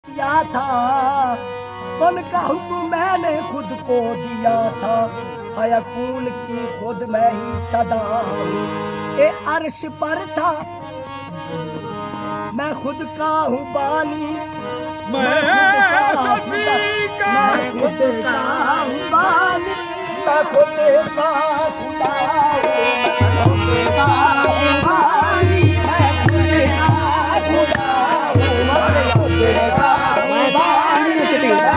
किया था, कौन का हुक्म मैंने खुद को दिया था, फयकून की खुद मैं ही सदा हूँ। ए अर्श पर था मैं खुद का हूँ बानी, मैं खुद का हूँ बानी, मैं खुद का खुदा हूँ, मैं खुद का हूँ बानी, मैं खुद का खुदा हूँ, मैं खुद का हूँ बानी, मैं खुद का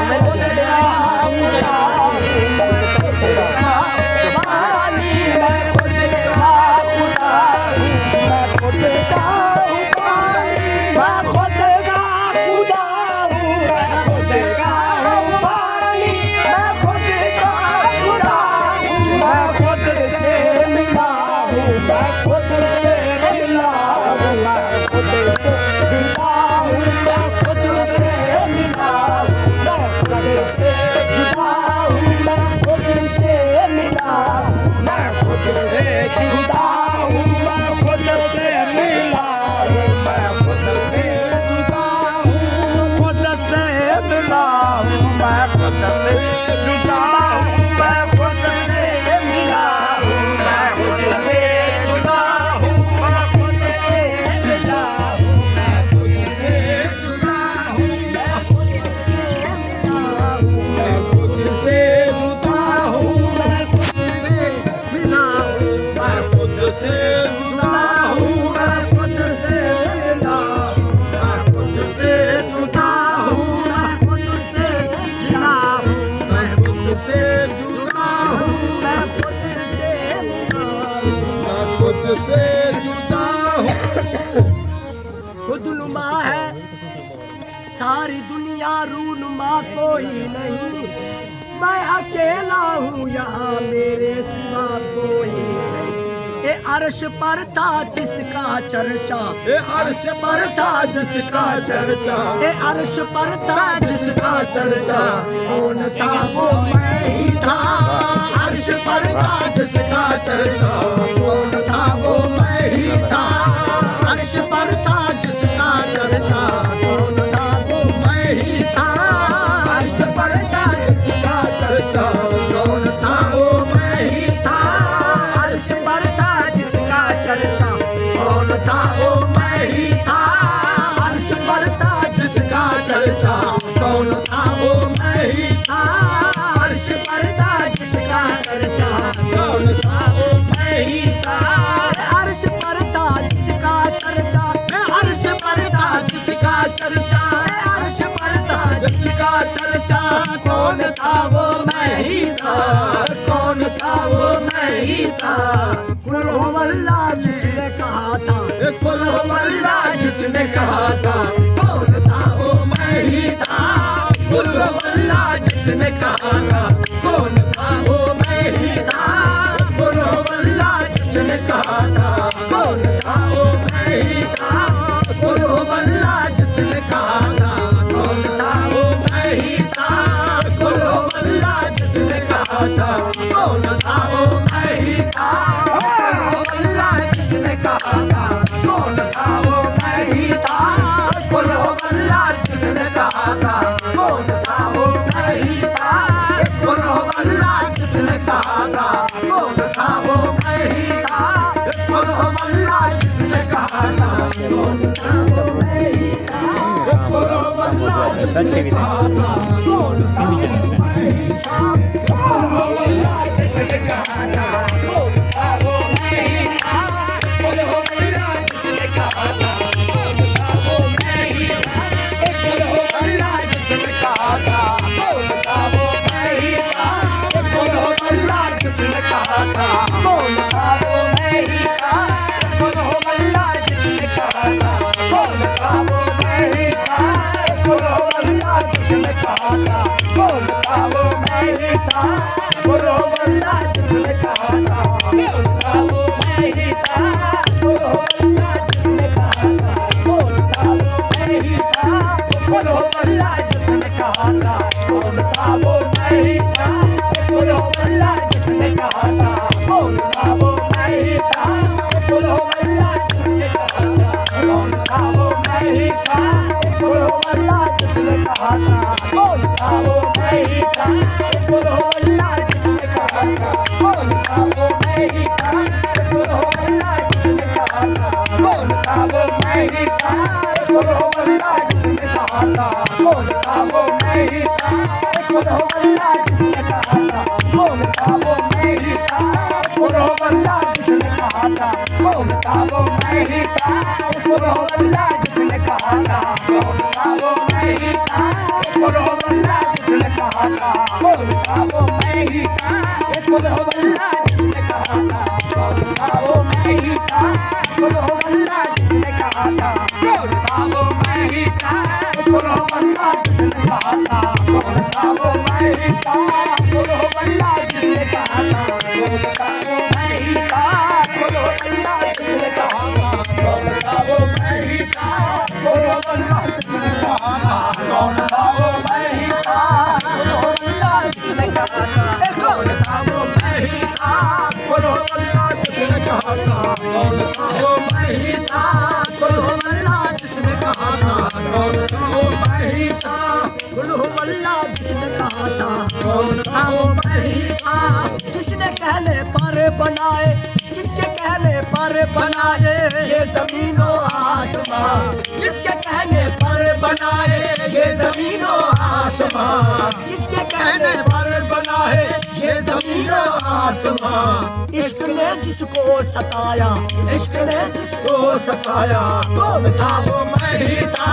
खुदनुमा है सारी दुनिया, रूनुमा कोई नहीं, मैं अकेला हूँ यहाँ मेरे सिवा कोई नहीं। ए अर्श पर था जिसका चर्चा, ए अर्श पर था जिसका चर्चा, ए अर्श पर था जिसका चर्चा, कौन था वो मैं ही था। अर्श पर था जिसका चर्चा, कौन था वो मैं ही था। अर्श पर था जिसका चर्चा, कौन था वो मैं ही था। अर्श पर था जिसका चर्चा, कौन था वो मैं ही था। अर्श पर था जिसका चर्चा, कौन था वो मैं ही था। अर्श पर था जिसका चर्चा, कौन था वो मैं ही था। अर्श पर था जिसका चर्चा, कौन था वो मैं ही था। अर्श पर था जिसका चर्चा, अर्श पर था जिसका चर्चा, अर्श पर था जिसका चर्चा, कौन था वो मैं ही था। कौन था वो मैं ही था। कुल हुवल्लाह जिसने कहा था, कुल हुवल्लाह जिसने कहा था, कौन था वो मैं ही था। कुल हुवल्लाह जिसने कहा था, कौन था वो मैं ही था। कुल हुवल्लाह जिसने कहा था, कौन था वो मैं ही था। कुल हुवल्लाह जिसने कहा था, कौन था वो मैं ही था। कुल हुवल्लाह जिसने कहा था, कौन था वो मैं ही था। जिसने कहा था, कौन था वो मैं ही था। कुल हुवल्लाह जिसने कहा था, कौन था वो मैं ही था। कुल हुवल्लाह जिसने कहा था, कौन था वो मैं ही था। कुल हुवल्लाह जिसने कहा था, कौन था वो मैं ही था। कुल हुवल्लाह जिसने कहा था, कौन था वो मैं ही था। कुल हुवल्लाह जिसने कहा था, कौन था वो मैं ही था। कुल हुवल्लाह जिसने कहा था, कौन था वो मैं ही था। कुल हुवल्लाह जिसने कहा था, कौन था वो मैं ही था। कुल हुवल्लाह जिसने कहा था, कौन था वो मैं ही था। कुल हुवल्लाह जिसने कहा था, कौन था वो मैं ही था। कुल हुवल्लाह जिसने कहा था, कौन था वो मैं ही था। कुल हुवल्लाह जिसने कहा था, कौन था वो मैं ही था। कुल हुवल्लाह जिसने कहा था, कौन था वो मैं ही था। कुल हुवल्लाह जिसने कहा था, कौन था वो मैं ही था। कुल हुवल्लाह जिसने कहा था, कौन था वो मैं ही था। कुल हुवल्लाह जिसने कहा था, कौन था वो मैं ही था। कुल हुवल्लाह जिसने कहा था कौन था वो मैं ही था, बोलो अल्लाह जिसने कहा था कौन था वो मैं ही था, बोलो अल्लाह जिसने कहा था कौन था वो मैं ही था, बोलो अल्लाह जिसने कहा था कौन था वो मैं ही था, बोलो अल्लाह जिसने कहा था कौन था वो मैं ही था, बोलो अल्लाह जिसने कहा था कौन था वो मैं ही था, बोलो अल्लाह जिसने कहा था कौन था वो मैं ही था, बोलो अल्लाह जिसने कहा था कौन था वो मैं ही था, बोलो अल्लाह जिसने कहा था कौन था वो मैं ही था, बोलो अल्लाह जिसने कहा था कौन था वो मैं ही था, बोलो अल्लाह जिसने कहा था कौन था वो मैं ही था, बोलो अल्लाह जिसने कहा था कौन था वो मैं ही था, बोलो अल्लाह जिसने कहा था कौन था वो मैं ही था, बोलो अल्लाह जिसने कहा था कौन था वो मैं ही था, बोलो अल्लाह जिसने कहा था कौन था वो मैं ही था, बोलो अल्लाह जिसने कहा था कौन था वो मैं ही था, बोलो अल्लाह जिसने कहा था कौन था वो मैं ही था, बोलो अल्लाह जिसने कहा था कौन था वो मैं ही था, किसने कहने पर बनाए किसके कहने पर बनाए ये ज़मीन और आसमां, किसके कहने पर बनाए ये ज़मीन और आसमां, किसके कहने पर बनाए ये ज़मीन और आसमां, इश्क ने जिसको सताया इश्क ने जिसको सताया कौन था वो मैं ही था,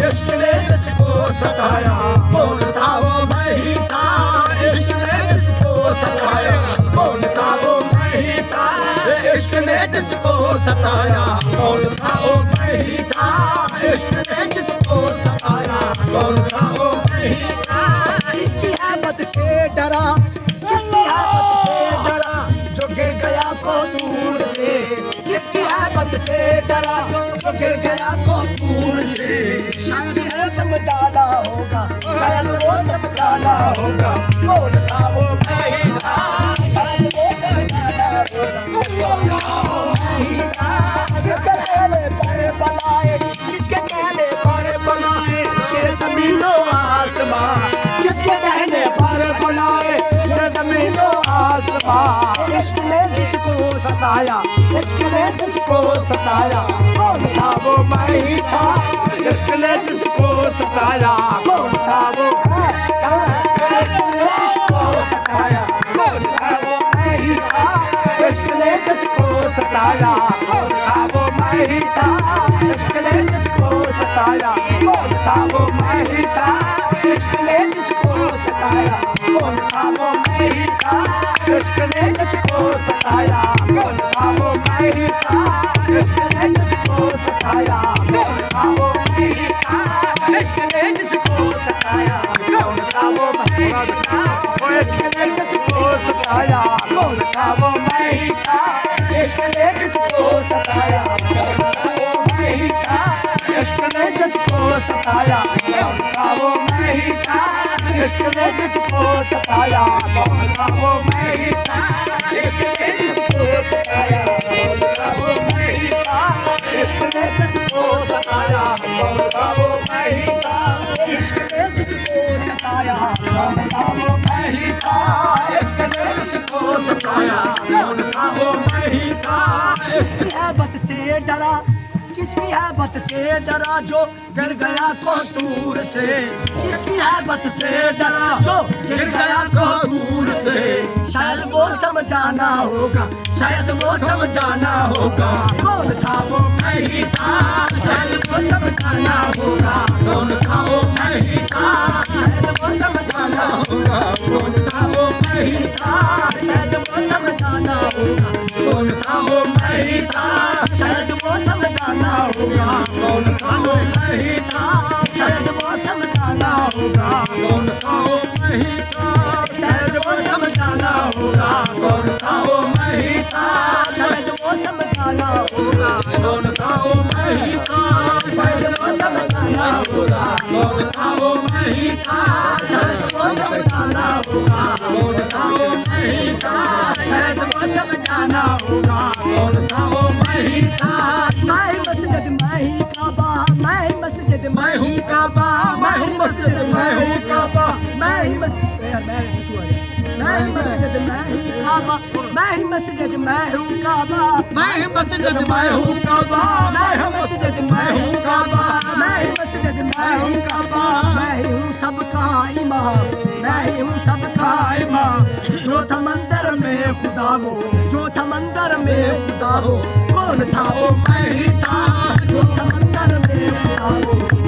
इश्क ने जिसको सताया कौन था वो मैं ही था, इश्क ने जिसको सताया कौन था वो मैं ही था, इश्क ने जिसको सताया कौन था वो मैं ही था, इश्क ने जिसको सताया कौन था वो मैं ही था, किसकी हैबत से डरा किसकी हैबत से डरा जो गिर गया को दूर से, किसकी हैबत से डरा जो गिर गया को दूर से, शायद वो समझाना होगा शायद वो समझाना होगा कौन था वो मैं ही था, शायद वो समझाना होगा कौन था वो मैं ही था, किसके कहने पर बनाए किसके कहने पर बनाए ये ज़मीन और आसमां, किसके कहने पर बनाए ये ज़मीन और आसमां, इश्क ने जिसको सताया इश्क ने जिसको सताया कौन था वो मैं ही था, इश्क ने जिसको सताया कौन था वो इश्क ने जिसको सताया कौन था वो मैं ही था, इश्क ने जिसको सताया कौन था वो मैं ही था, इश्क ने जिसको सताया कौन था वो मैं ही था, इश्क ने जिसको सताया कौन था वो मैं ही था, इश्क ने जिसको सताया कौन था वो मैं ही था, इश्क ने जिसको सताया कौन था वो मैं ही था, इश्क ने जिसको सताया कौन था वो मैं ही था, इश्क ने जिसको सताया कौन था वो मैं ही था, इश्क ने जिसको सताया कौन था वो मैं ही था, इश्क ने जिसको सताया कौन था वो मैं ही था, इश्क ने जिसको सताया कौन था वो मैं ही था, इश्क ने जिसको सताया कौन था वो मैं ही था, इश्क ने जिसको सताया कौन था वो मैं ही था, इश्क ने जिसको सताया कौन था वो मैं ही था, इश्क ने जिसको सताया कौन था वो मैं ही था, इसकी हैबत से डरा किसकी हैबत से डरा जो गिर गया को दूर से, किसकी हैबत से डरा जो गिर गया को दूर से, शायद वो समझाना होगा शायद वो समझाना होगा कौन था वो मैं ही था, शायद वो समझाना होगा कौन था वो मैं ही था, शायद वो समझाना होगा कौन था वो मैं ही था, शायद वो समझाना होगा कौन था वो मैं ही था, शायद वो समझाना होगा कौन था वो मैं ही था, शायद वो समझाना होगा कौन था वो मैं ही था, शायद वो समझाना होगा कौन था वो मैं ही था, शायद वो समझाना होगा कौन था वो मैं ही था, शायद वो समझाना होगा कौन था वो मैं ही था, शायद वो समझाना होगा कौन था वो मैं ही था, शायद वो समझाना होगा कौन था वो मैं ही था, मैं मस्जिद मैं ही काबा मैं मस्जिद मैं हूँ काबा, मैं हूँ मस्जिद, मैं हूँ काबा, मैं ही मस्जिद, मैं ही मस्जिद, मैं ही काबा, मैं ही मस्जिद, मैं हूँ काबा, मैं ही मस्जिद मैं हूँ काबा, मैं हूँ मस्जिद, मैं हूँ काबा, मैं ही मस्जिद, मैं हूँ काबा, मैं ही हूँ सबका इमाम, मैं ही हूँ सबका इमाम। जो था मंदिर में खुदा वो, जो था मंदिर में खुदा वो, कौन था वो? मैं ही था जो था मंदिर में खुदा वो,